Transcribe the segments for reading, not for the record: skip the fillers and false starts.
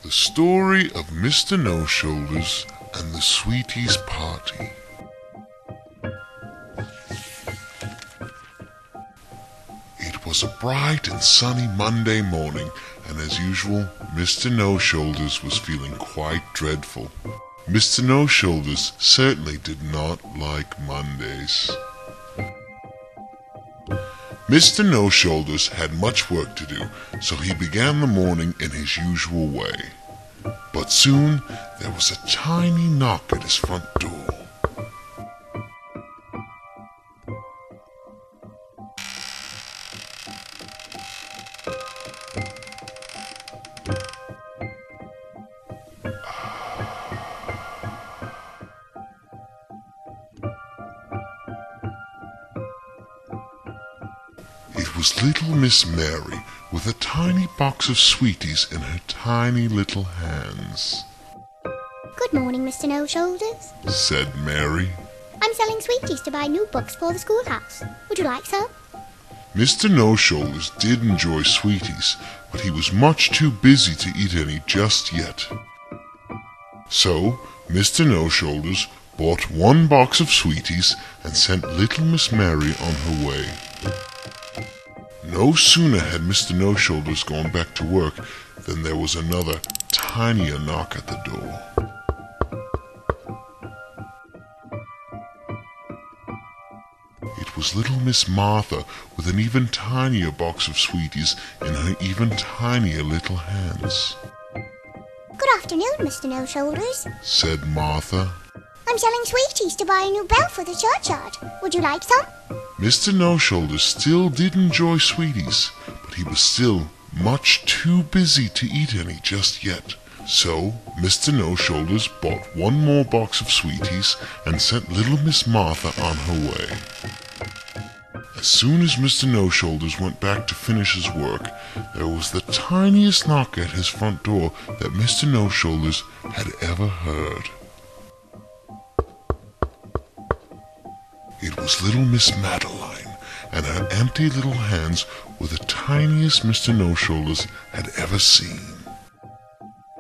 The story of Mr. No-Shoulders and the Sweeties Party. It was a bright and sunny Monday morning, and as usual, Mr. No-Shoulders was feeling quite dreadful. Mr. No-Shoulders certainly did not like Mondays. Mr. No-Shoulders had much work to do, so he began the morning in his usual way. But soon there was a tiny knock at his front door. It was little Miss Mary with a tiny box of sweeties in her tiny little hands. Good morning, Mr. No-Shoulders, said Mary. I'm selling sweeties to buy new books for the schoolhouse. Would you like some? Mr. No-Shoulders did enjoy sweeties, but he was much too busy to eat any just yet. So, Mr. No-Shoulders bought one box of sweeties and sent little Miss Mary on her way. No sooner had Mr. No-Shoulders gone back to work than there was another, tinier knock at the door. It was little Miss Martha with an even tinier box of sweeties in her even tinier little hands. Good afternoon, Mr. No-Shoulders, said Martha. I'm selling sweeties to buy a new bell for the churchyard. Would you like some? Mr. No-Shoulders still did enjoy sweeties, but he was still much too busy to eat any just yet. So, Mr. No-Shoulders bought one more box of sweeties and sent little Miss Martha on her way. As soon as Mr. No-Shoulders went back to finish his work, there was the tiniest knock at his front door that Mr. No-Shoulders had ever heard. It was little Miss Madeline, and her empty little hands were the tiniest Mr. No-Shoulders had ever seen.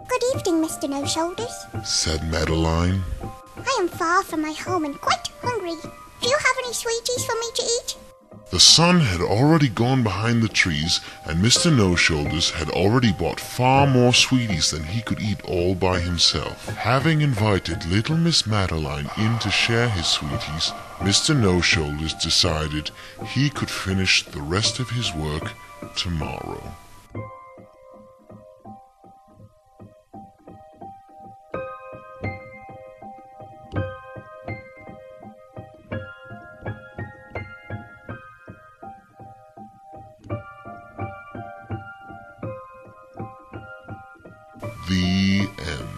Good evening, Mr. No-Shoulders, said Madeline. I am far from my home and quite hungry. Do you have any sweeties for me to eat? The sun had already gone behind the trees, and Mr. No-Shoulders had already bought far more sweeties than he could eat all by himself. Having invited little Miss Madeline in to share his sweeties, Mr. No-Shoulders decided he could finish the rest of his work tomorrow. The end.